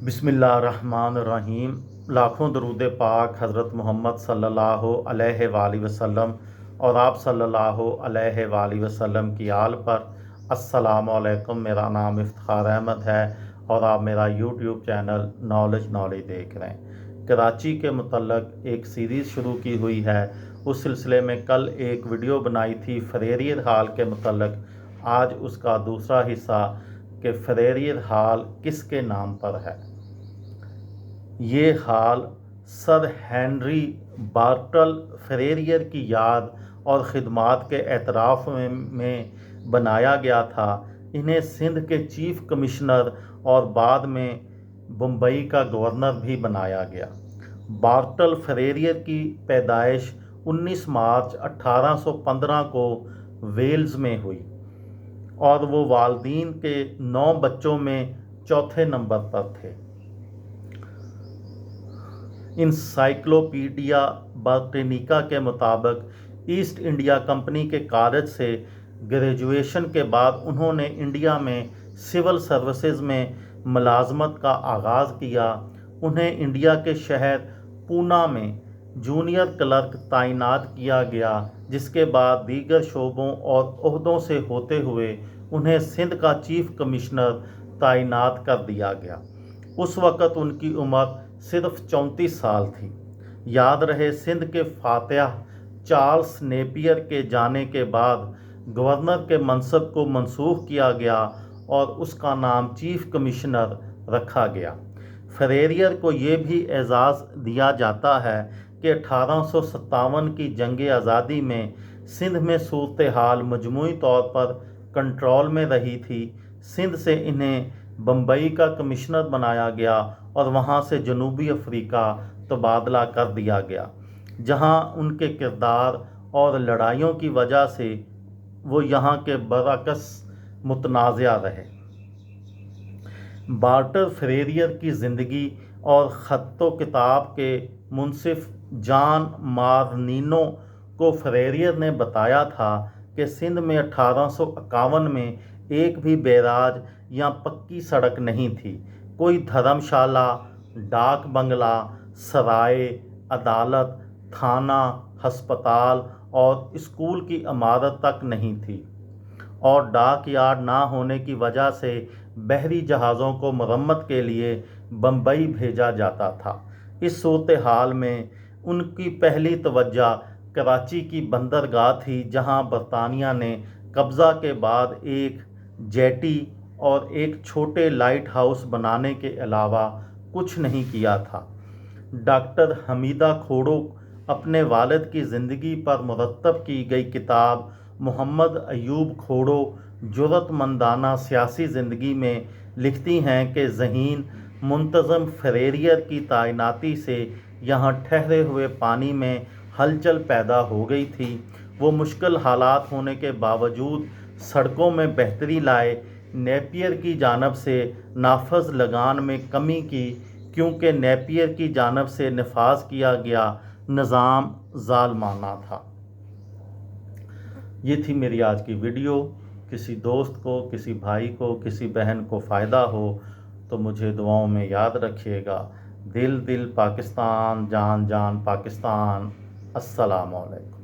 बिस्मिल्लाहिर्रहमानिर्रहीम। लाखों दरूद पाक हज़रत मोहम्मद सल्लल्लाहु अलैहि वसल्लम और आप सल्लल्लाहु अलैहि वसल्लम की आल पर। अस्सलामु अलैकुम। मेरा नाम इफ्तिखार अहमद है और आप मेरा यूट्यूब चैनल नॉलेज देख रहे हैं। कराची के मुतल्लक एक सीरीज़ शुरू की हुई है। उस सिलसिले में कल एक वीडियो बनाई थी फ्रेरियर हाल के मुतल्लक। आज उसका दूसरा हिस्सा कि फ्रेरियर हाल किसके नाम पर है। ये हाल सर हेनरी बार्टल फ्रेरियर की याद और ख़िदमात के एतराफ़ में बनाया गया था। इन्हें सिंध के चीफ़ कमिश्नर और बाद में बम्बई का गवर्नर भी बनाया गया। बार्टल फ्रेरियर की पैदाइश 19 मार्च 1815 को वेल्स में हुई और वो वालदीन के 9 बच्चों में चौथे नंबर पर थे। इंसाइक्लोपीडिया ब्रिटानिका के मुताबिक ईस्ट इंडिया कंपनी के कॉलेज से ग्रेजुएशन के बाद उन्होंने इंडिया में सिविल सर्विसेज में मुलाजमत का आगाज़ किया। उन्हें इंडिया के शहर पूना में जूनियर क्लर्क तैनात किया गया, जिसके बाद दीगर शोबों और ओहदों से होते हुए उन्हें सिंध का चीफ कमिश्नर तैनात कर दिया गया। उस वक़्त उनकी उम्र सिर्फ 34 साल थी। याद रहे, सिंध के फातिह चार्ल्स नेपियर के जाने के बाद गवर्नर के मनसब को मनसूख किया गया और उसका नाम चीफ कमिश्नर रखा गया। फ्रेरियर को ये भी एजाज़ दिया जाता है कि 1857 की जंग आज़ादी में सिंध में सूरत हाल मजमूई तौर पर कंट्रोल में रही थी। सिंध से इन्हें बम्बई का कमिश्नर बनाया गया और वहाँ से जनूबी अफ्रीका तबादला कर दिया गया, जहाँ उनके किरदार और लड़ाइयों की वजह से वो यहाँ के बरअक्स मुतनाज़ा रहे। बार्टल फ्रेरियर की ज़िंदगी और ख़त्तो किताब के मुंसिफ जॉन मार्निनो को फ्रेरियर ने बताया था कि सिंध में 1851 में एक भी बैराज या पक्की सड़क नहीं थी। कोई धर्मशाला, डाक बंगला, सराय, अदालत, थाना, अस्पताल और स्कूल की इमारत तक नहीं थी और डाक यार्ड ना होने की वजह से बहरी जहाज़ों को मरम्मत के लिए बम्बई भेजा जाता था। इस सूरत हाल में उनकी पहली तवज्जो कराची की बंदरगाह थी, जहां बरतानिया ने कब्ज़ा के बाद एक जेटी और एक छोटे लाइट हाउस बनाने के अलावा कुछ नहीं किया था। डॉक्टर हमीदा खोड़ो अपने वालिद की ज़िंदगी पर मुरतब की गई किताब मोहम्मद अयूब खोड़ो जुर्रतमंदाना सियासी ज़िंदगी में लिखती हैं कि ज़हीन मुंतज़म फ्रेरियर की तैनाती से यहाँ ठहरे हुए पानी में हलचल पैदा हो गई थी। वो मुश्किल हालात होने के बावजूद सड़कों में बेहतरी लाए। नेपियर की जानिब से नाफज लगान में कमी की, क्योंकि नेपियर की जानिब से नफाज किया गया निज़ाम ज़ालिमाना था। ये थी मेरी आज की वीडियो। किसी दोस्त को, किसी भाई को, किसी बहन को फ़ायदा हो तो मुझे दुआओं में याद रखिएगा। दिल दिल पाकिस्तान, जान जान पाकिस्तान। अस्सलामु अलैकुम।